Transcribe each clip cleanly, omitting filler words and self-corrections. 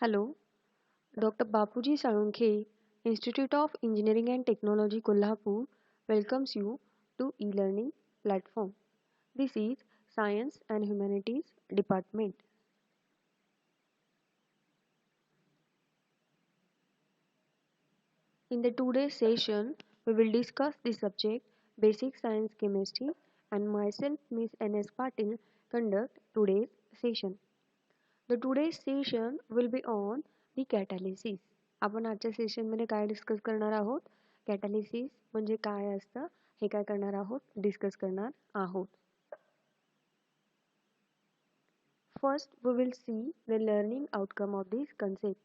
Hello, Dr. Bapuji Salunkhe, Institute of Engineering and Technology, Kolhapur, welcomes you to e-learning platform. This is Science and Humanities Department. In the today's session, we will discuss the subject Basic Science Chemistry and myself, Miss N.S. Patil, conduct today's session. The today's session will be on the catalysis. आपण आजच्या सेशनमध्ये काय discuss करणार आहोत? कॅटॅलिसिस म्हणजे काय असतं हे काय करणार आहोत? डिस्कस करणार आहोत. First, we will see the learning outcome of this concept.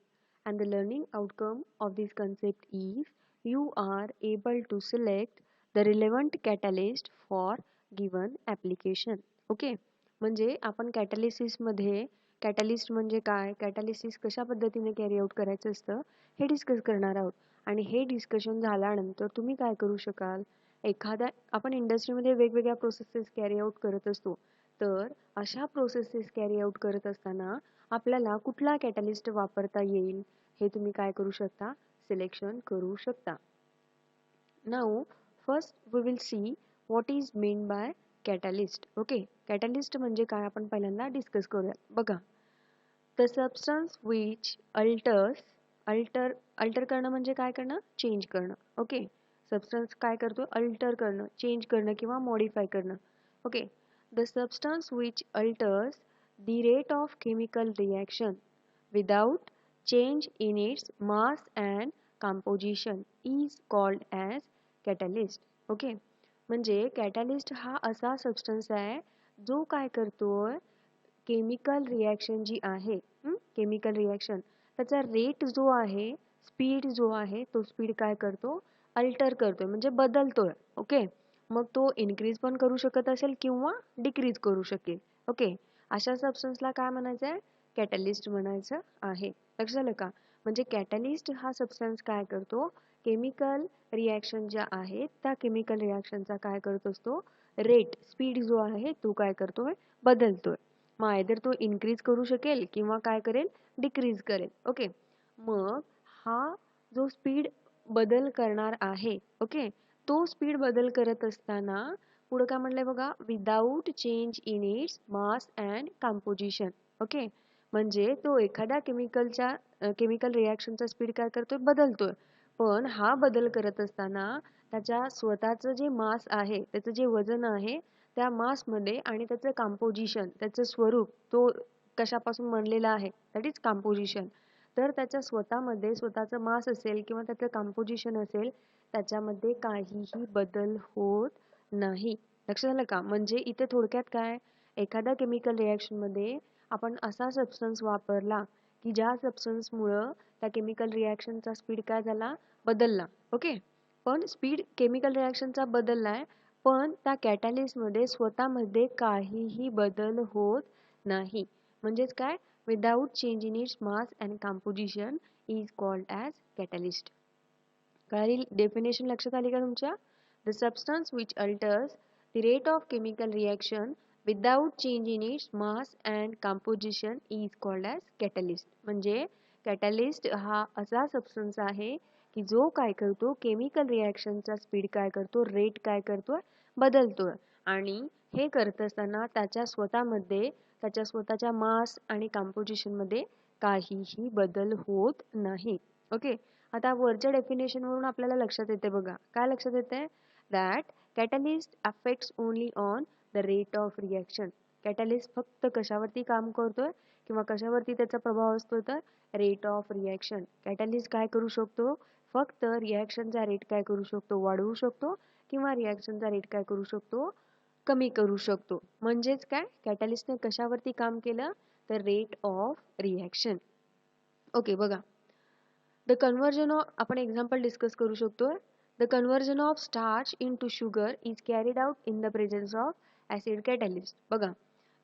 And the learning outcome of this concept is you are able to select the relevant catalyst for given application. Okay. म्हणजे आपण कॅटॅलिसिसमध्ये catalyst म्हणजे काय, कॅटॅलिसिस कशा पद्धतीने carry out करायचं असतं हे discuss करणार आहोत. आणि हे डिस्कशन झाल्यानंतर तुम्ही काय करू शकाल, एखाद्या आपण इंडस्ट्रीमध्ये वेगवेगळ्या प्रोसेसेस कॅरी आउट करत असतो, तर अशा प्रोसेसेस कॅरी आउट करत असताना आपल्याला कुठला कॅटॅलिस्ट वापरता येईल हे तुम्ही काय करू शकता, सिलेक्शन करू शकता. Now first we will see what is mean by catalyst. Okay, catalyst म्हणजे काय आपण पहिल्यांदा डिस्कस करूया. बघा, द सबस्टन्स विच अल्टर करणं म्हणजे काय करणं, चेंज करणं. ओके, सबस्टन्स काय करतो, अल्टर करणं, चेंज करणं किंवा मॉडिफाय करणं. Okay, the substance which alters the rate of chemical reaction without change in its mass and composition is called as catalyst. Okay, म्हणजे कॅटॅलिस्ट हा असा सबस्टन्स आहे जो काय करतोय, केमिकल रिॲक्शन जी आहे, केमिकल रिॲक्शन त्याचा रेट जो आहे, स्पीड जो आहे, तो स्पीड काय करतो, अल्टर करतोय म्हणजे बदलतोय. ओके, मग तो इन्क्रीज पण करू शकत असेल किंवा डिक्रीज करू शकेल. ओके, अशा सबस्टन्सला काय म्हणायचं आहे, कॅटॅलिस्ट म्हणायचं आहे. लक्षात आलं का? म्हणजे कॅटॅलिस्ट हा सबस्टन्स काय करतो, केमिकल रिॲक्शन ज्या आहेत त्या केमिकल रिॲक्शनचा काय करत असतो, रेट, स्पीड जो आहे तो काय करतोय, बदलतोय. मग आयदर तो इन्क्रीज करू शकेल किंवा काय करेल, डिक्रीज करेल. ओके, मग हा जो स्पीड बदल करणार आहे, ओके, तो स्पीड बदल करत असताना पुढे काय म्हटलंय बघा, without change in its mass and composition. Okay, म्हणजे तो एखाद्या केमिकल रिॲक्शनचा स्पीड काय करतोय, बदलतोय. पण हा बदल करत असताना त्याच्या स्वतःचं जे मास आहे, त्याचं जे वजन आहे, त्या मासमध्ये आणि त्याचं कंपोजिशन, त्याचं स्वरूप, तो कशापासून बनलेला आहे, दॅट इज कंपोजिशन. तर त्याच्या स्वतःमध्ये स्वतःचं मास असेल किंवा त्याचं कंपोजिशन असेल, त्याच्यामध्ये काहीही बदल होत नाही. लक्षात आलं का? म्हणजे इथे थोडक्यात काय, एखाद्या केमिकल रिॲक्शनमध्ये आपण असा सबस्टन्स वापरला की ज्या सबस्टन्समुळं त्या केमिकल रिॲक्शनचा स्पीड काय झाला, बदलला. ओके, पण स्पीड केमिकल रिॲक्शनचा बदललाय, पण त्या कॅटॅलिस्टमध्ये स्वतःमध्ये काहीही बदल होत नाही. म्हणजेच काय, without change in its mass and composition is called as catalyst. कळाली डेफिनेशन, लक्षात आली का तुमच्या? The substance which altars the rate of chemical reaction without change in its mass and composition is called as catalyst. म्हणजे catalyst हा असा substance आहे की जो काय करतो, केमिकल रिॲक्शनचा स्पीड काय करतो, रेट काय करतोय, बदलतोय. आणि हे करत असताना त्याच्या स्वतःमध्ये, त्याच्या स्वतःच्या मास आणि कंपोजिशनमध्ये काहीही बदल होत नाही. ओके, आता वरच्या डेफिनेशन वरून आपल्याला लक्षात येते बघा, काय लक्षात येते, that catalyst affects only on the rate of reaction. Catalyst फक्त कशावरती काम करतोय किंवा कशावरती त्याचा प्रभाव असतो, तर रेट ऑफ रिॲक्शन. कॅटॅलिस्ट काय करू शकतो, फक्त रिॲक्शनचा रेट काय करू शकतो, वाढवू शकतो किंवा रिॲक्शनचा रेट काय करू शकतो, कमी करू शकतो. म्हणजेच काय, कॅटॅलिस्टने कशावरती काम केलं, तर रेट ऑफ रिॲक्शन. ओके, बघा, द कन्व्हर्जन ऑफ, आपण एक्झाम्पल डिस्कस करू शकतो. The conversion of starch into sugar is carried out in the presence of acid catalyst. बघा,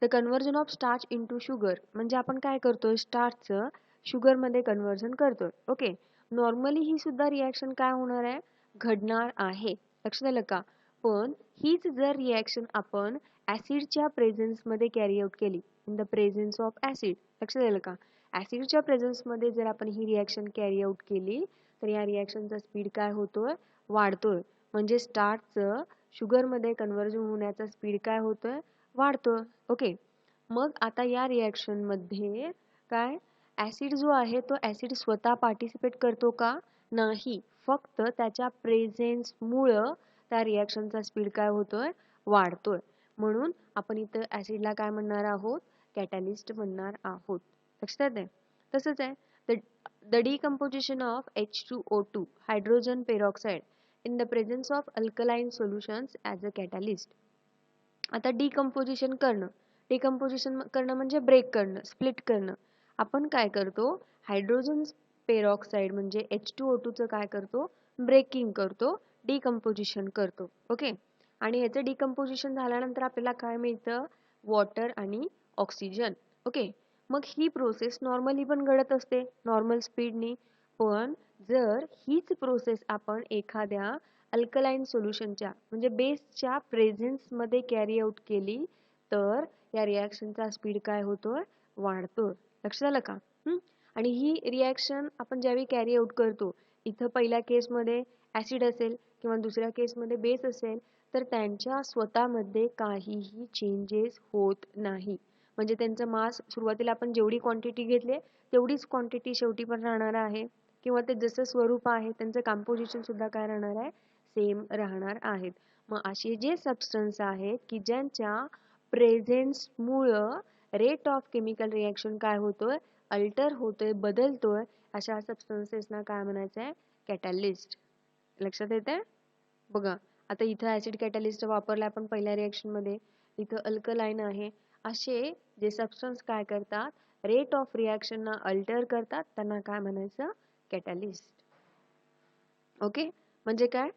the conversion of starch into sugar म्हणजे आपण काय करतोय, स्टार्चचं शुगरमध्ये कन्व्हर्जन करतोय. ओके, नॉर्मली ही सुद्धा रिॲक्शन काय होणार आहे, घडणार आहे. लक्षात आलं का? पण हीच जर रिॲक्शन आपण ऍसिडच्या प्रेझेन्समध्ये कॅरी आउट केली, in the presence of acid, लक्षात आलं का? ऍसिडच्या प्रेझेन्समध्ये जर आपण ही रिॲक्शन कॅरी आउट केली तर या रिॲक्शनचा स्पीड काय होतोय? वाढतोय. म्हणजे स्टार्चचं शुगरमध्ये कन्व्हर्जन होण्याचा स्पीड काय होतोय? वाढतोय. ओके. मग आता या रिॲक्शनमध्ये काय ऍसिड जो आहे तो ऍसिड स्वतः पार्टिसिपेट करतो का? नाही. फक्त त्याच्या प्रेझेन्समुळं त्या रिॲक्शनचा स्पीड काय होतोय? वाढतोय. म्हणून आपण इथं ऍसिडला काय म्हणणार आहोत? कॅटॅलिस्ट म्हणणार आहोत. लक्षात आहे? तसंच आहे the decomposition of H2O2 hydrogen peroxide in the presence of alkaline solutions as a catalyst. आता डिकम्पोजिशन करणं म्हणजे ब्रेक करणं, स्प्लिट करणं. आपण काय करतो? हायड्रोजन पेरॉक्साईड म्हणजे H2O2 चं काय करतो? ब्रेकिंग करतो, डिकम्पोजिशन करतो. ओके. आणि ह्याचं डिकम्पोजिशन झाल्यानंतर आपल्याला काय मिळतं? वॉटर आणि ऑक्सिजन. ओके. मग ही प्रोसेस नॉर्मली पण घडत असते, नॉर्मल स्पीडनी. पण जर हीच प्रोसेस आपण एखाद्या अल्कलाइन सोल्युशनच्या म्हणजे बेसच्या प्रेझेन्समध्ये कॅरी आउट केली तर या रिॲक्शनचा स्पीड काय होतोय? वाढतोय. लक्षात आलं का? आणि ही रिॲक्शन आपण ज्यावेळी कॅरी आउट करतो, इथं पहिल्या केसमध्ये ऍसिड असेल किंवा दुसऱ्या केसमध्ये बेस असेल, तर त्यांच्या स्वतःमध्ये काहीही चेंजेस होत नाही. म्हणजे त्यांचं मास सुरुवातीला आपण जेवढी क्वांटिटी घेतली तेवढीच क्वांटिटी शेवटी पण राहणार आहे, किंवा ते जसं स्वरूप आहे त्यांचं कंपोजिशन सुद्धा काय राहणार आहे? सेम राहणार आहेत. मग असे जे सबस्टन्स आहेत की ज्यांच्या प्रेझेन्समुळं रेट ऑफ केमिकल रिॲक्शन काय होतोय? अल्टर होतोय, बदलतोय, अशा सबस्टन्सेसना काय म्हणायचं आहे? कॅटॅलिस्ट. लक्षात येतंय? बघा आता इथं ऍसिड कॅटॅलिस्ट वापरला आपण पहिल्या रिॲक्शन मध्ये, इथं अल्कलाइन आहे. असे जे सबस्टन्स काय करतात? रेट ऑफ रिॲक्शनना अल्टर करतात, त्यांना काय म्हणायचं? कॅटॅलिस्ट. ओके. म्हणजे काय?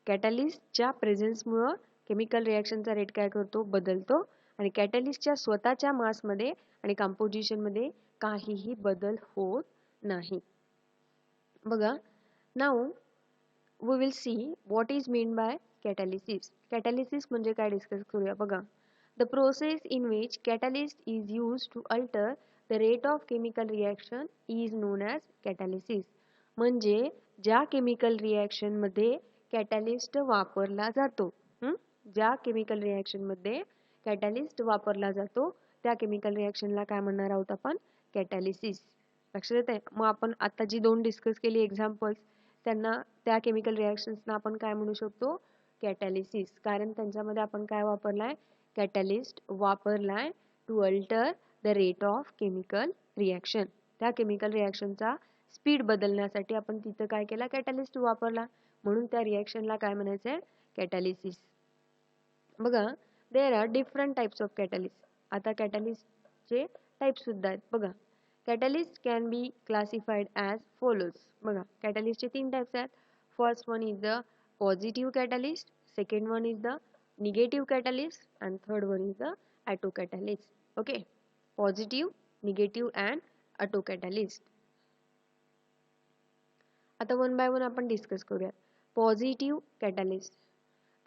कॅटॅलिस्टच्या प्रेझेन्समुळं केमिकल रिॲक्शनचा रेट काय करतो? बदलतो. आणि कॅटॅलिस्टच्या स्वतःच्या मासमध्ये आणि कंपोजिशनमध्ये काहीही बदल होत नाही. बघा, now we will see what is meant by catalysis. Catalysis म्हणजे काय डिस्कस करूया. बघा, the process in which catalyst is used to alter the rate of chemical reaction is known as catalysis. म्हणजे ज्या केमिकल रिॲक्शन मध्ये catalyst वापरला जातो, ज्या केमिकल रिॲक्शन मध्ये कॅटॅलिस्ट वापरला जातो त्या केमिकल रिॲक्शनला काय म्हणणार आहोत आपण? कॅटॅलिसिस. लक्षात येतंय? मग आपण आता जी दोन डिस्कस केली एक्झाम्पल्स, त्यांना त्या केमिकल रिॲक्शन्सना आपण काय म्हणू शकतो? कॅटॅलिसिस. कारण त्यांच्यामध्ये आपण काय वापरलाय? कॅटॅलिस्ट वापरलाय to alter the rate of chemical reaction. त्या केमिकल रिॲक्शनचा स्पीड बदलण्यासाठी आपण तिथं काय केला? कॅटॅलिस्ट वापरला. म्हणून त्या रिॲक्शनला काय म्हणायचंय? कॅटॅलिसिस. बघा, there are different types of catalyst. आता कॅटॅलिस्टचे टाइप सुद्धा आहेत. बघा, catalyst can be classified as follows. बघा, catalyst चे तीन टाइप्स आहेत. First one is the positive catalyst, second one is the negative catalyst and third one is the auto catalyst. Okay. Positive, negative and auto catalyst. आता one by one आपण discuss करूया. Positive catalyst.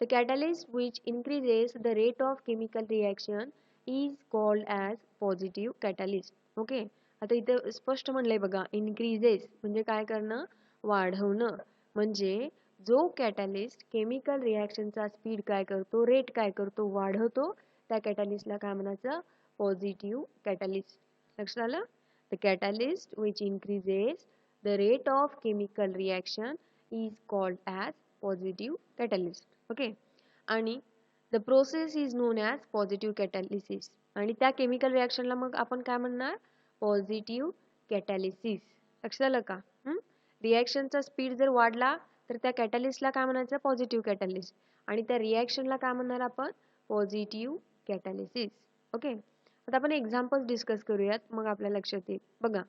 The catalyst which increases the rate of chemical reaction is called as positive catalyst. Okay. आता इथे स्पष्ट म्हणलंय बघा, increases म्हणजे काय करणं? वाढवणं. म्हणजे जो कॅटॅलिस्ट केमिकल रिॲक्शनचा स्पीड काय करतो? रेट काय करतो? वाढवतो. त्या कॅटॅलिस्टला काय म्हणायचं? Positive catalyst. लक्षात आलं? The catalyst which increases the rate of chemical reaction is called as positive catalyst. Okay. आणि the process is known as positive catalysis. आणि त्या केमिकल रिॲक्शनला मग आपण काय म्हणणार? Positive catalysis. लक्षात आलं का? रिॲक्शनचा स्पीड जर वाढला तर त्या कॅटॅलिस्टला काय म्हणायचं? Positive catalyst. आणि त्या रिॲक्शनला काय म्हणणार आपण? पॉझिटिव्ह कॅटॅलिसिस. ओके. आता आपण एक्झाम्पल्स डिस्कस करूयात, मग आपल्या लक्षात येईल. बघा,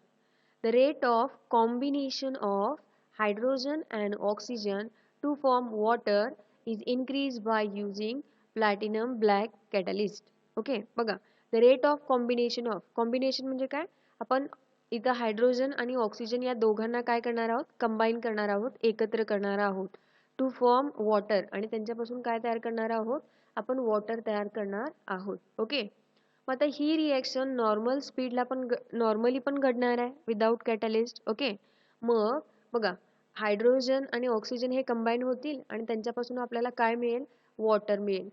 the rate of combination of hydrogen and oxygen two form water is increased by using platinum black catalyst. Okay. बघा, the rate of combination म्हणजे काय? आपण इथं हायड्रोजन आणि ऑक्सिजन या दोघांना काय करणार आहोत? कंबाईन करणार आहोत, एकत्र करणार आहोत टू फॉर्म वॉटर. आणि त्यांच्यापासून काय तयार करणार आहोत? आपण वॉटर तयार करणार आहोत. ओके. मग आता ही रिॲक्शन नॉर्मल स्पीडला पण नॉर्मली पण घडणार आहे विदाउट कॅटलिस्ट. ओके. मग बघा, हायड्रोजन आणि ऑक्सिजन हे कंबाईन होतील आणि त्यांच्यापासून आपल्याला काय मिळेल? वॉटर मिळेल.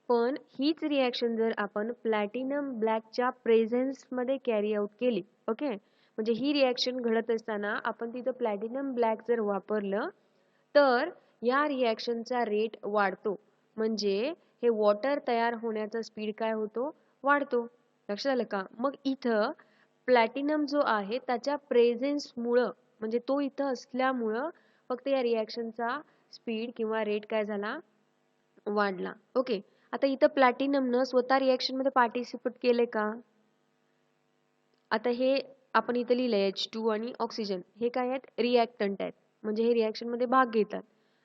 पण हीच रिॲक्शन जर आपण प्लॅटिनम ब्लॅकच्या प्रेझेन्समध्ये कॅरी आउट केली, ओके, म्हणजे ही रिॲक्शन घडत असताना आपण तिथं प्लॅटिनम ब्लॅक जर वापरलं तर या रिॲक्शनचा रेट वाढतो. म्हणजे हे वॉटर तयार होण्याचा स्पीड काय होतो? वाढतो. लक्षात आलं का? मग इथं प्लॅटिनम जो आहे त्याच्या प्रेझेन्समुळं, म्हणजे तो इथं असल्यामुळं फक्त या रिॲक्शनचा स्पीड किंवा रेट काय झाला? वाढला. ओके. आता इथं प्लॅटिनमनं स्वतः रिॲक्शनमध्ये पार्टिसिपेट केले का? आता हे आपण इथं लिहिलंय H2 आणि ऑक्सिजन हे काय आहेत? रिॲक्टंट आहेत. म्हणजे हे रिॲक्शनमध्ये भाग घेतात.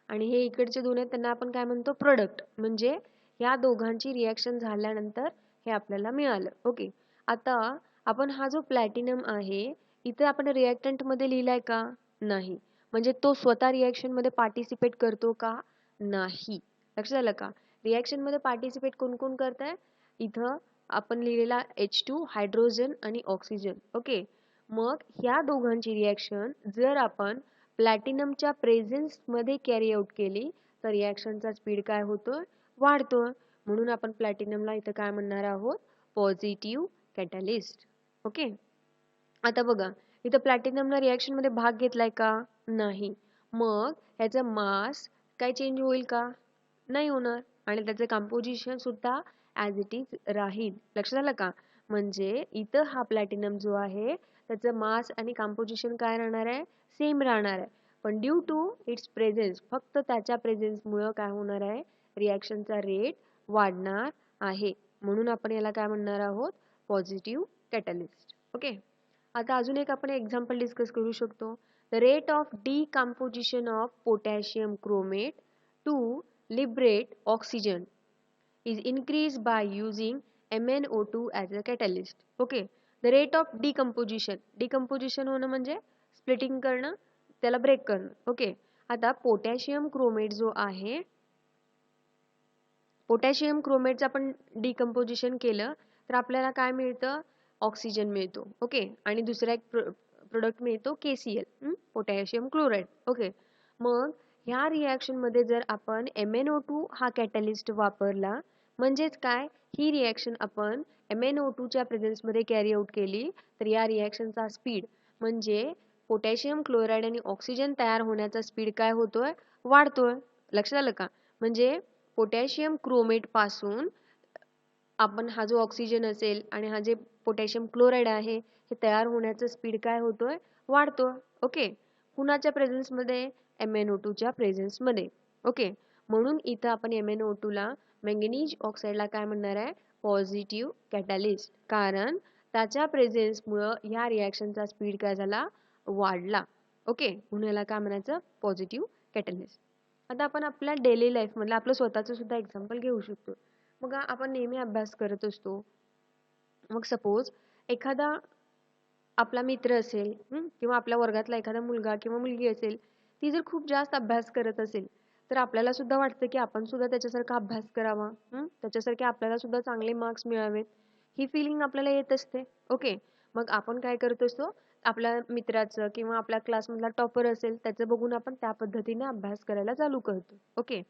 आणि हे इकडचे दोन आहेत त्यांना आपण काय म्हणतो? प्रोडक्ट. म्हणजे या दोघांची रिॲक्शन झाल्यानंतर हे आपल्याला मिळालं. ओके. आता आपण हा जो प्लॅटिनम आहे इथे आपण रिॲक्टंट मध्ये लिहिलाय का? नाही. म्हणजे तो स्वतः रिॲक्शन मध्ये पार्टिसिपेट करतो का? नाही. लक्षात आलं का? रिॲक्शन मध्ये पार्टिसिपेट कोण कोण करतंय? इथं आपण लिहिलेला H2 हायड्रोजन आणि ऑक्सिजन. ओके. मग ह्या दोघांची रिॲक्शन जर आपण प्लॅटिनमच्या प्रेझेन्स मध्ये कॅरी आउट केली तर रिॲक्शनचा स्पीड काय होतोय? वाढतोय. म्हणून आपण प्लॅटिनमला इथं काय म्हणणार आहोत? Positive catalyst. ओके. आता बघा, इथं प्लॅटिनमनं रिॲक्शन मध्ये भाग घेतलाय का? नाही. मग ह्याचं मास काय चेंज होईल का? नाही होणार. आणि त्याचं कंपोजिशन सुद्धा ॲज इट इज राहील. लक्षात आलं का? म्हणजे इथं हा प्लॅटिनम जो आहे त्याचं मास आणि कंपोजिशन काय राहणार आहे? सेम राहणार आहे. पण ड्यू टू इट्स प्रेझेन्स, फक्त त्याच्या प्रेझेन्समुळं काय होणार आहे? रिॲक्शनचा रेट वाढणार आहे. म्हणून आपण याला काय म्हणणार आहोत? Positive catalyst. ओके. आता अजून एक आपण एक्झाम्पल डिस्कस करू शकतो. The rate of decomposition of potassium chromate to liberate oxygen is increased by using MnO2 as a catalyst. Okay. The rate of decomposition. Decomposition होणं म्हणजे स्प्लिटिंग करणं, त्याला ब्रेक करणं. ओके. आता पोटॅशियम क्रोमेट जो आहे, पोटॅशियम क्रोमेटचं आपण डिकम्पोजिशन केलं तर आपल्याला काय मिळतं? ऑक्सिजन मिळतो. ओके. आणि दुसरा एक प्रोडक्ट मिळतो KCl, पोटॅशियम क्लोराईड. ओके. मग ह्या रिॲक्शन मध्ये जर आपण MnO2 हा कॅटलिस्ट वापरला, म्हणजेच काय? ही रिॲक्शन आपण MnO2 च्या प्रेझेन्स मध्ये कॅरी आउट केली तर या रिॲक्शनचा स्पीड म्हणजे पोटॅशियम क्लोराईड आणि ऑक्सिजन तयार होण्याचा स्पीड काय होतोय? वाढतोय. लक्षात आलं का? म्हणजे पोटॅशियम क्रोमेट पासून आपण हा जो ऑक्सिजन असेल आणि हा जे पोटॅशियम क्लोराईड आहे हे तयार होण्याचा स्पीड काय होतोय? वाढतोय. ओके. कुणाच्या प्रेझेन्स मध्ये? MnO2 च्या प्रेझेन्स मध्ये. ओके. म्हणून इथं आपण MnO2 ला, मॅंगनीज ऑक्साईडला काय म्हणणार आहे? Positive catalyst. कारण त्याच्या प्रेझेन्स मुळे या रिॲक्शनचा स्पीड काय झाला? वाढला. ओके. म्हणून याला काय म्हणायचं? Positive catalyst. आता आपण आपल्या डेली लाईफ मधलं आपलं स्वतःचं सुद्धा एक्झाम्पल घेऊ शकतो. मग आपण नेहमी अभ्यास करत असतो. मग सपोज एखादा आपला मित्र असेल किंवा आपल्या वर्गातला एखादा मुलगा किंवा मुलगी असेल, ती जर खूप जास्त अभ्यास करत असेल तर आपल्याला सुद्धा वाटतं की आपण सुद्धा त्याच्यासारखा अभ्यास करावा, त्याच्यासारखे आपल्याला सुद्धा चांगले मार्क्स मिळावेत. ही फिलिंग आपल्याला येत असते. ओके. मग आपण काय करत असतो? आपल्या मित्राचं किंवा आपल्या क्लासमधला टॉपर असेल त्याचं बघून आपण त्या पद्धतीने अभ्यास करायला चालू करतो. ओके.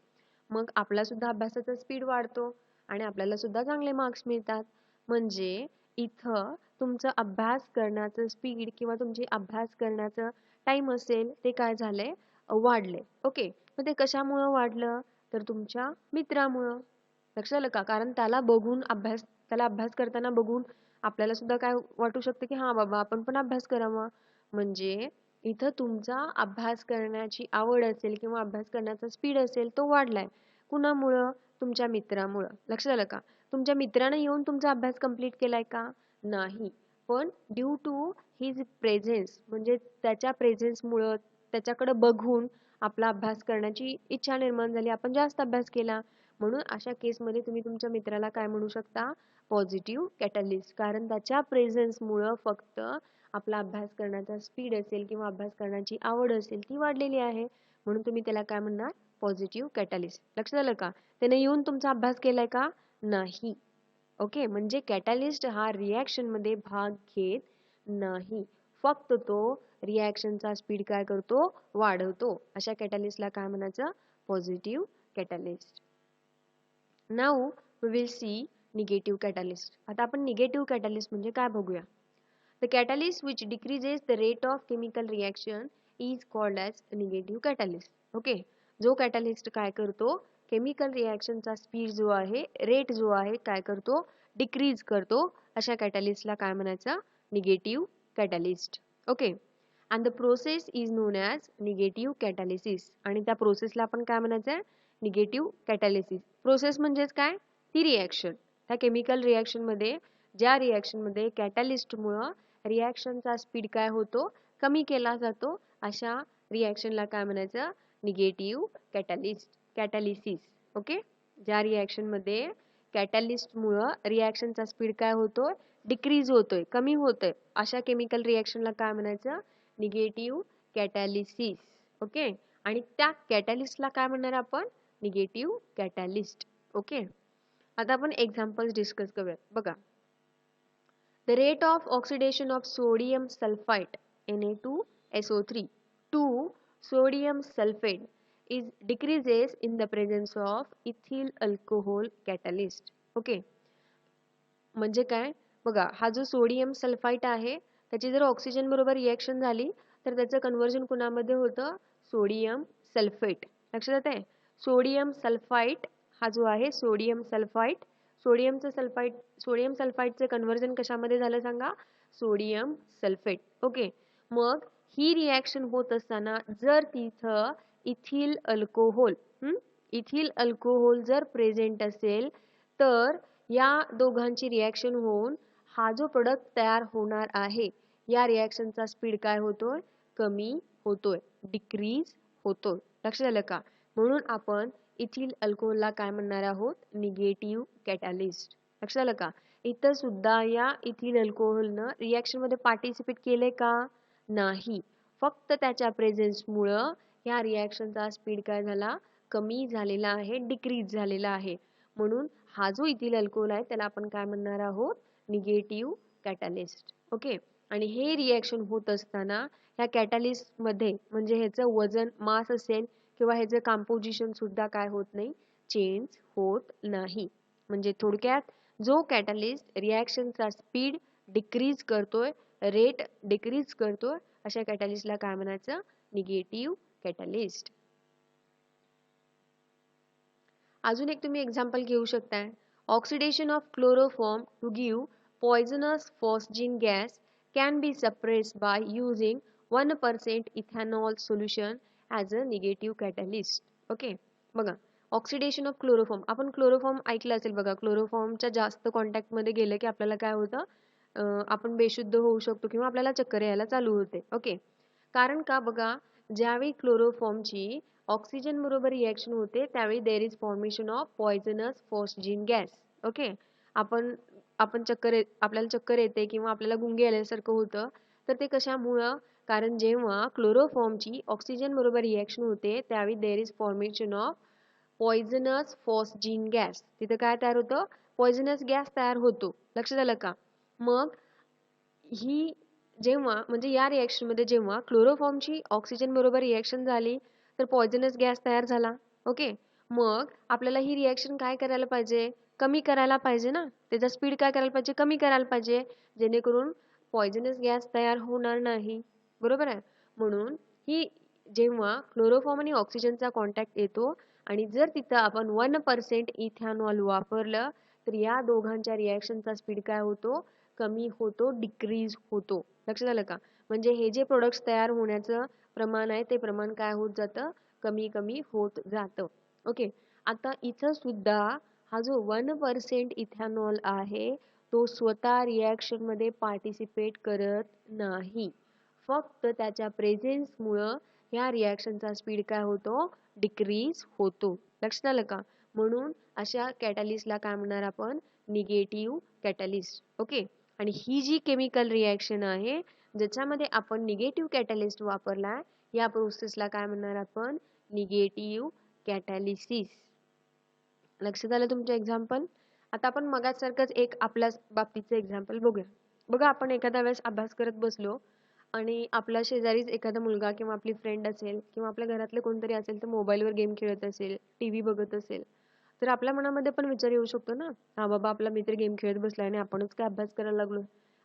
मग आपला सुद्धा अभ्यासाचा स्पीड वाढतो आणि आपल्याला सुद्धा चांगले मार्क्स मिळतात. म्हणजे इथं तुमचं अभ्यास करण्याचं स्पीड किंवा तुमची अभ्यास करण्याचं टाइम असेल ते काय झालंय? वाढले. ओके. मग ते कशामुळं वाढलं? तर तुमच्या मित्रामुळं. लक्षात आलं का? कारण त्याला अभ्यास करताना बघून आपल्याला सुद्धा काय वाटू शकतं की हा बाबा आपण पण अभ्यास करावा. म्हणजे इथं तुमचा अभ्यास करण्याची आवड असेल किंवा अभ्यास करण्याचा स्पीड असेल तो वाढलाय. कुणामुळं? तुमच्या मित्रामुळं. लक्षात आलं का? तुमच्या मित्रानं येऊन तुमचा अभ्यास कंप्लीट केलाय का? नाही. पण ड्यू टू हिज प्रेझेन्स, म्हणजे त्याच्या प्रेझेन्समुळं त्याच्याकडे बघून आपला अभ्यास करण्याची इच्छा निर्माण झाली, आपण जास्त अभ्यास केला. म्हणून अशा केसमध्ये तुम्ही तुमच्या मित्राला काय म्हणू शकता? Positive catalyst. कारण त्याच्या प्रेझेन्समुळं फक्त आपला अभ्यास करण्याचा स्पीड असेल किंवा अभ्यास करण्याची आवड असेल ती वाढलेली आहे. म्हणून तुम्ही त्याला काय म्हणणार? Positive catalyst. लक्षात आलं का? त्याने येऊन तुमचा अभ्यास केलाय का? नाही. ओके, म्हणजे कॅटलिस्ट हा रिॲक्शन मध्ये भाग घेत नाही, फक्त तो रिॲक्शनचा स्पीड काय करतो? वाढवतो. अशा कॅटलिस्टला काय म्हणायचं? Positive catalyst. Now we will see negative catalyst. आता आपण निगेटिव्ह कॅटलिस्ट म्हणजे काय बघूया. The catalyst which decreases the rate of chemical reaction is called as negative catalyst. Okay, जो कॅटलिस्ट काय करतो? केमिकल रिॲक्शनचा स्पीड जो आहे, रेट जो आहे, काय करतो? डिक्रीज करतो. अशा कॅटलिस्टला काय म्हणायचं? Negative catalyst. Okay, and the process is known as negative catalysis. आणि त्या प्रोसेसला आपण काय म्हणायचं? निगेटिव्ह कॅटॅलिसिस. प्रोसेस म्हणजेच काय? ती रिॲक्शन. त्या केमिकल रिॲक्शनमध्ये, ज्या रिॲक्शनमध्ये कॅटॅलिस्टमुळं रिॲक्शनचा स्पीड काय होतो? कमी केला जातो. अशा रिॲक्शनला काय म्हणायचं? निगेटिव्ह कॅटॅलिसिस. ओके, ज्या रिॲक्शनमध्ये कॅटॅलिस्टमुळं रिॲक्शनचा स्पीड काय होतोय? डिक्रीज होतोय, कमी होतोय. अशा केमिकल रिॲक्शनला काय म्हणायचं? निगेटिव्ह कॅटॅलिसिस. ओके, आणि त्या कॅटॅलिस्टला काय म्हणणार आपण? Negative catalyst. ओके, आता आपण एक्झाम्पल्स डिस्कस करूया. बघा, the rate of oxidation of sodium sulfite Na2SO3 to sodium sulfate is decreases in the presence of ethyl alcohol catalyst. Okay, म्हणजे काय? बघा, हा जो सोडियम सल्फाइट आहे, त्याची जर ऑक्सिजन बरोबर रिॲक्शन झाली तर त्याचं कन्व्हर्जन कुणामध्ये होतं? Sodium sulphate. लक्षात येते? सोडियम सल्फाइट हा जो आहे, सोडियम सल्फाइट, सोडियम सल्फाइडचं कन्व्हर्जन कशामध्ये झालं सांगा? Sodium sulphate. ओके, मग ही रिॲक्शन होत असताना जर तिथं इथिल अल्कोहोल जर प्रेझेंट असेल तर या दोघांची रिॲक्शन होऊन हा जो प्रोडक्ट तयार होणार आहे, या रिॲक्शनचा स्पीड काय होतोय? कमी होतोय, डिक्रीज होतोय. लक्षात आलं का? म्हणून आपण इथिल अल्कोहोलला काय म्हणणार आहोत? Negative catalyst. लक्षात आलं का? इथं सुद्धा या इथिल अल्कोहोलनं रिॲक्शन मध्ये पार्टिसिपेट केले का? नाही, फक्त त्याच्या प्रेझेन्समुळं या रिॲक्शनचा स्पीड काय झाला? कमी झालेला आहे, डिक्रीज झालेला आहे. म्हणून हा जो इथिल अल्कोहोल आहे त्याला आपण काय म्हणणार आहोत? Negative catalyst. ओके, आणि हे रिॲक्शन होत असताना ह्या कॅटॅलिस्ट मध्ये, म्हणजे ह्याचं वजन, मास असेल किंवा ह्याचं कंपोजिशन सुद्धा काय होत नाही? चेंज होत नाही. म्हणजे थोडक्यात जो कॅटॅलिस्ट रिॲक्शनचा स्पीड डिक्रीज करतोय, रेट डिक्रीज करतोय, अशा कॅटॅलिस्टला काय म्हणायचं? Negative catalyst. अजून एक तुम्ही एक्झाम्पल घेऊ शकताय. Oxidation of chloroform to give poisonous phosgene gas can be suppressed by using 1% ethanol solution as a negative catalyst. Okay, बघा, ऑक्सिडेशन ऑफ क्लोरोफॉर्म, आपण क्लोरोफॉर्म ऐकलं असेल बघा. क्लोरोफॉर्मच्या जास्त कॉन्टॅक्टमध्ये गेलं की आपल्याला काय होतं? आपण बेशुद्ध होऊ शकतो किंवा आपल्याला चक्कर यायला चालू होते. ओके, कारण का? बघा, ज्यावेळी क्लोरोफॉर्मची ऑक्सिजन बरोबर रिॲक्शन होते त्यावेळी there is formation of poisonous phosgene gas. Okay, आपण आपल्याला चक्कर येते किंवा आपल्याला गुंगे आल्यासारखं होतं, तर ते कशामुळं? कारण जेव्हा क्लोरोफॉर्मची ऑक्सिजन बरोबर रिॲक्शन होते त्यावेळी there is formation of poisonous phosgene gas. तिथं काय तयार होतं? पॉयझनस गॅस तयार होतो. लक्षात आलं का? मग ही जेव्हा, म्हणजे या रिॲक्शन मध्ये जेव्हा क्लोरोफॉर्मची ऑक्सिजन बरोबर रिॲक्शन झाली तर पॉयझनस गॅस तयार झाला. ओके, मग आपल्याला ही रिॲक्शन काय करायला पाहिजे? कमी करायला पाहिजे ना. त्याचा स्पीड काय करायला पाहिजे? कमी करायला पाहिजे, जेणेकरून पॉयझनस गॅस तयार होणार नाही. बरोबर आहे? म्हणून ही जेव्हा क्लोरोफॉर्म आणि ऑक्सिजनचा कॉन्टॅक्ट येतो आणि जर तिथं आपण 1% इथॅनॉल वापरलं तर या दोघांच्या रिॲक्शनचा स्पीड काय होतो? कमी होतो, डिक्रीज होतो. लक्षात आलं का? म्हणजे हे जे प्रोडक्ट्स तयार होण्याचं प्रमाण आहे ते प्रमाण काय होत जातं? कमी कमी होत जातं. ओके, आता इथं सुद्धा हा जो 1% इथॅनॉल आहे तो स्वतः रिॲक्शन मध्ये पार्टिसिपेट करत नाही, फक्त त्याच्या प्रेझेन्समुळं ह्या रिॲक्शनचा स्पीड काय होतो? डिक्रीज होतो. लक्षात आलं का? म्हणून अशा कॅटॅलिस्टला काय म्हणणार आपण? Negative catalyst. ओके, आणि ही जी केमिकल रिॲक्शन आहे ज्याच्यामध्ये आपण निगेटिव्ह कॅटॅलिस्ट वापरलाय, या प्रोसेसला काय म्हणणार आपण? निगेटिव्ह कॅटॅलिसिस. लक्षात आलं तुमच्या एक्झाम्पल? आता आपण मगासारखंच एक आपल्या बाबतीचं एक्झाम्पल बघूया. बघा, आपण एखाद्या वेळेस अभ्यास करत बसलो आणि आपल्या शेजारीच एखादा मुलगा किंवा आपली फ्रेंड असेल किंवा आपल्या घरातले कोणतरी असेल तर मोबाईलवर गेम खेळत असेल, टीव्ही बघत असेल, तर आपल्या मनामध्ये पण विचार येऊ शकतो ना, हा बाबा आपला मित्र गेम खेळत बसलाय आणि आपणच काय अभ्यास करायला लागलो,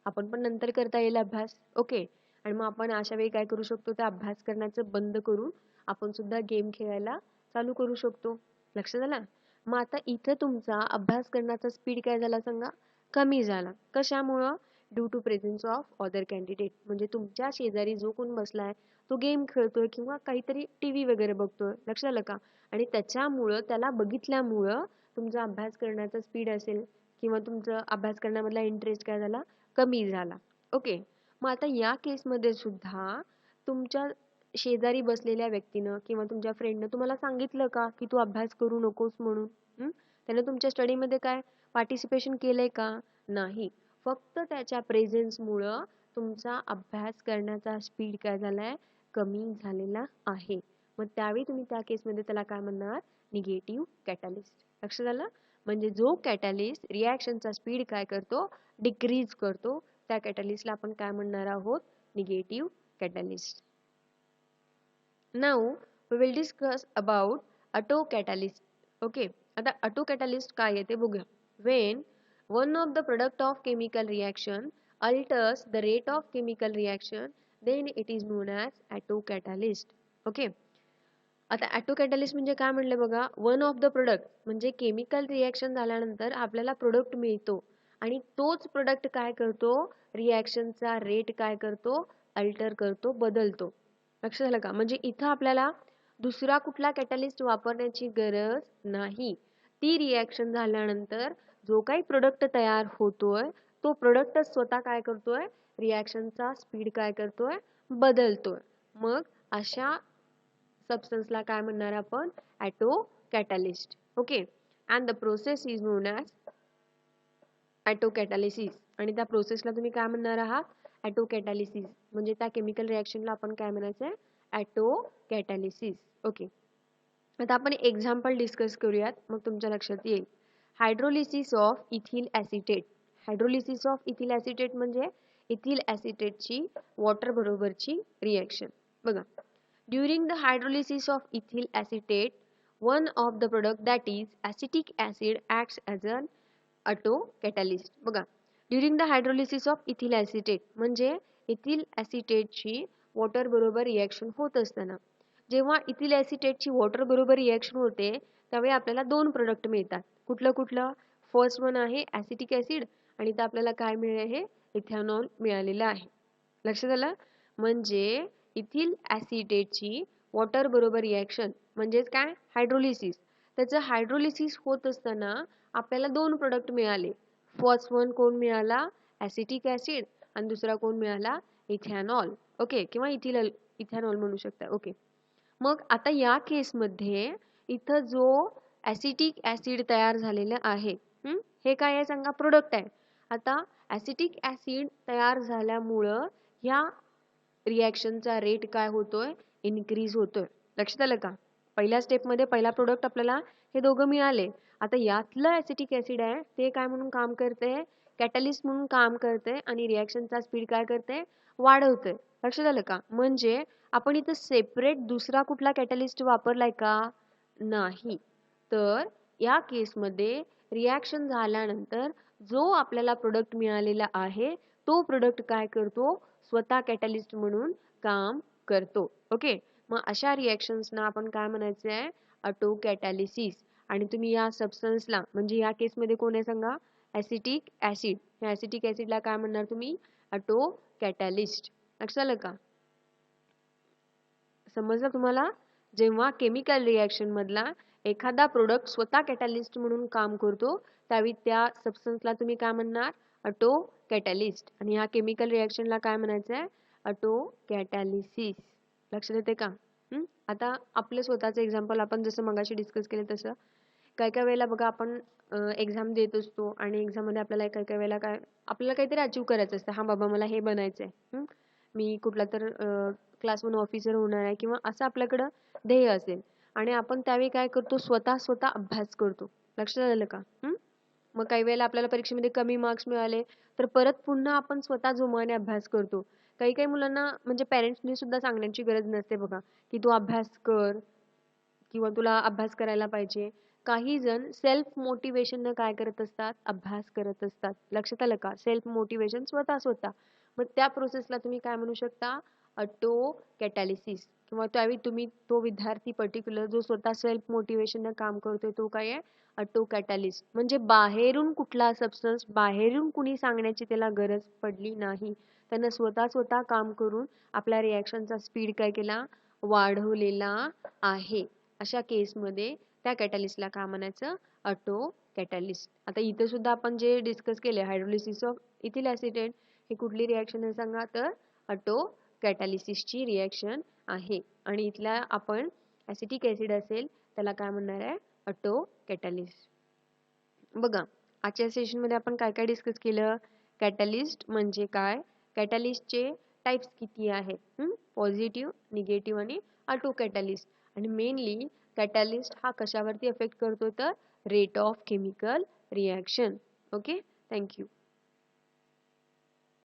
आपण पण नंतर करता येईल अभ्यास. ओके. आणि मग आपण अशा वेळी काय करू शकतो, तर अभ्यास करण्याचं बंद करून आपण सुद्धा गेम खेळायला चालू करू शकतो. लक्षात आलं? मग आता इथं तुमचा अभ्यास करण्याचा स्पीड काय झाला सांगा, कमी झाला. कशामुळं? Due to presence of other candidate. म्हणजे तुमच्या शेजारी जो कोण बसलाय तो गेम खेळतोय किंवा काहीतरी टीव्ही वगैरे बघतोय. लक्षात आलं का? आणि त्याच्यामुळं, त्याला बघितल्यामुळं तुमचा अभ्यास करण्याचा स्पीड असेल किंवा तुमचा अभ्यास करण्यामधला इंटरेस्ट काय झाला, कमी झाला. ओके. मग आता या केसमध्ये सुद्धा तुमच्या शेजारी बसलेल्या व्यक्तीनं किंवा तुमच्या फ्रेंडनं तुम्हाला सांगितलं का की तू अभ्यास करू नकोस म्हणून? त्यानं तुमच्या स्टडीमध्ये काय पार्टिसिपेशन केलंय का? नाही. फक्त त्याच्या प्रेझेन्समुळं तुमचा अभ्यास करण्याचा स्पीड काय झालाय, कमी झालेला आहे. मग त्यावेळी तुम्ही त्या केसमध्ये त्याला काय म्हणणार, निगेटिव्ह कॅटॅलिस्ट. लक्षात आलं? म्हणजे जो कॅटॅलिस्ट रिॲक्शनचा स्पीड काय करतो, डिक्रीज करतो, त्या कॅटॅलिस्टला आपण काय म्हणणार आहोत, negative catalyst. Now we will discuss about autocatalyst. Okay. आता ऑटोकॅटॅलिस्ट काय आहे ते बघूया. When one of the product of chemical reaction alters the rate of chemical reaction, then it is known as autocatalyst. Okay. आता ऑटोकॅटॅलिस्ट म्हणजे काय म्हणलं बघा, वन ऑफ द प्रोडक्ट म्हणजे केमिकल रिॲक्शन झाल्यानंतर आपल्याला प्रोडक्ट मिळतो आणि तोच प्रोडक्ट काय करतो, रिॲक्शनचा रेट काय करतो, अल्टर करतो, बदलतो. लक्षात आलं का? म्हणजे इथं आपल्याला दुसरा कुठला कॅटॅलिस्ट वापरण्याची गरज नाही. ती रिॲक्शन झाल्यानंतर जो काही प्रोडक्ट तयार होतोय तो प्रोडक्टच स्वतः काय करतोय, रिॲक्शनचा स्पीड काय करतोय, बदलतोय. मग अशा सबस्टन्सला काय म्हणणार आपण, autocatalyst. Okay. And the process is known as autocatalysis. आणि त्या प्रोसेसला तुम्ही काय म्हणणार आहात, ऑटोकॅटॅलिसिस. म्हणजे त्या केमिकल रिॲक्शनला आपण काय म्हणायचंय, ऑटोकॅटॅलिसिस. ओके. आता आपण एक्झाम्पल डिस्कस करूयात, मग तुमच्या लक्षात येईल. Hydrolysis of ethyl acetate. Hydrolysis of ethyl acetate म्हणजे इथिल ॲसिटेटची वॉटर बरोबरची रिॲक्शन. बघा, during the hydrolysis of ethyl acetate one of the product that is acetic acid acts as an ऑटोकॅटॅलिस्ट. बघा, during the hydrolysis of ethyl acetate म्हणजे ethyl ॲसिटेटची water बरोबर reaction होत असताना, जेव्हा ethyl ॲसिटेटची water बरोबर reaction होते त्यावेळी आपल्याला दोन प्रोडक्ट मिळतात. कुठलं कुठलं? फर्स्ट वन आहे ॲसिटिक ॲसिड आणि इथं आपल्याला काय मिळाले आहे, इथेनॉल मिळालेलं आहे. लक्षात आलं? म्हणजे इथिल ॲसिटेटची वॉटर बरोबर रिॲक्शन म्हणजेच काय, हायड्रोलिसिस. त्याचं हायड्रोलिसिस होत असताना आपल्याला दोन प्रोडक्ट मिळाले. फर्स्ट वन कोण मिळाला, ॲसिटिक ॲसिड, आणि दुसरा कोण मिळाला, इथेनॉल. ओके. किंवा इथेनॉल म्हणू शकता. ओके. मग आता या केसमध्ये इथं जो ॲसिटिक ॲसिड तयार झालेलं आहे, हे काय आहे सांगा, प्रोडक्ट आहे. आता ॲसिटिक ॲसिड तयार झाल्यामुळं ह्या रिॲक्शनचा रेट काय होतोय, इन्क्रीज होतोय. लक्षात आलं का? पहिल्या स्टेपमध्ये पहिला प्रोडक्ट आपल्याला हे दोघं मिळाले. आता यातलं ॲसिटिक ॲसिड आहे ते काय म्हणून काम करते, कॅटॅलिस्ट म्हणून काम करते आणि रिॲक्शनचा स्पीड काय करते, वाढवते. लक्षात आलं का? म्हणजे आपण इथं सेपरेट दुसरा कुठला कॅटॅलिस्ट वापरलाय का, नाही. तर या केसमध्ये रिॲक्शन झाल्यानंतर जो आपल्याला प्रोडक्ट मिळालेला आहे तो प्रोडक्ट काय करतो, स्वतः कॅटॅलिस्ट म्हणून काम करतो. ओके. मग अशा रिॲक्शन्सना आपण काय म्हणायचं आहे, ऑटोकॅटॅलिसिस. आणि तुम्ही या सबस्टन्सला म्हणजे या केसमध्ये कोण आहे सांगा, ॲसिटिक ॲसिड. या ॲसिटिक ॲसिडला काय म्हणणार तुम्ही, ऑटोकॅटॅलिस्ट. लक्षात आलं का? समजलं तुम्हाला? जेव्हा केमिकल रिॲक्शन मधला एखादा प्रोडक्ट स्वतः कॅटॅलिस्ट म्हणून काम करतो त्यावेळी त्या सबस्टन्सला तुम्ही काय म्हणणार, ऑटोकॅटॅलिस्ट. आणि ह्या केमिकल रिॲक्शनला काय म्हणायचं आहे, ऑटोकॅटॅलिसिस. लक्षात येते का? आता आपलं स्वतःचं एक्झाम्पल आपण जसं मगाशी डिस्कस केलं तसं काय काय वेळेला बघा, आपण एक्झाम देत असतो आणि एक्झाममध्ये आपल्याला काय काय वेळेला आपल्याला काहीतरी अचीव करायचं असतं. हा बाबा मला हे बनायचं आहे, मी कुठला तर क्लास 1 ऑफिसर होणार आहे किंवा असं आपल्याकडं ध्येय असेल. आणि आपण त्यावेळी काय करतो, स्वतः अभ्यास करतो. लक्षात आलं का? मग काही वेळेला आपल्याला परीक्षेमध्ये कमी मार्क्स मिळाले तर परत पुन्हा आपण स्वतः जोमाने अभ्यास करतो. काही काही मुलांना म्हणजे पॅरेंट्सनी सुद्धा सांगण्याची गरज नसते बघा, की तू अभ्यास कर किंवा तुला अभ्यास करायला पाहिजे. काही जण सेल्फ मोटिवेशननं काय करत असतात, अभ्यास करत असतात. लक्षात आलं का? सेल्फ मोटिवेशन स्वतः. मग त्या प्रोसेसला तुम्ही काय म्हणू शकता, ऑटो कॅटॅलिसिस. किंवा त्यावेळी तुम्ही तो विद्यार्थी पर्टिक्युलर जो स्वतः सेल्फ मोटिवेशननं काम करतोय तो काय आहे, ऑटो कॅटॅलिस्ट. म्हणजे बाहेरून कुठला सबस्टन्स, बाहेरून कुणी सांगण्याची त्याला गरज पडली नाही. त्यानं स्वतः काम करून आपल्या रिॲक्शनचा स्पीड काय केला, वाढवलेला आहे. अशा केसमध्ये त्या कॅटॅलिस्टला काय म्हणायचं, ऑटो कॅटॅलिस्ट. आता इथं सुद्धा आपण जे डिस्कस केले हायड्रोलिसिस ऑफ इथिल ॲसिटेट, ही कुठली रिॲक्शन आहे सांगा, तर ऑटो कॅटॅलिसिसची रिॲक्शन आहे. आणि इथला आपण ॲसिटिक ॲसिड असेल त्याला काय म्हणणार आहे, ऑटो कॅटॅलिस्ट. बघा आजच्या सेशनमध्ये आपण काय काय डिस्कस केलं. कॅटॅलिस्ट म्हणजे काय, कॅटॅलिस्टचे टाइप्स किती आहेत, पॉझिटिव्ह, निगेटिव्ह आणि ऑटो कॅटॅलिस्ट. आणि मेनली कॅटॅलिस्ट हा कशावरती अफेक्ट करतो, तर rate of chemical reaction. Okay, thank you.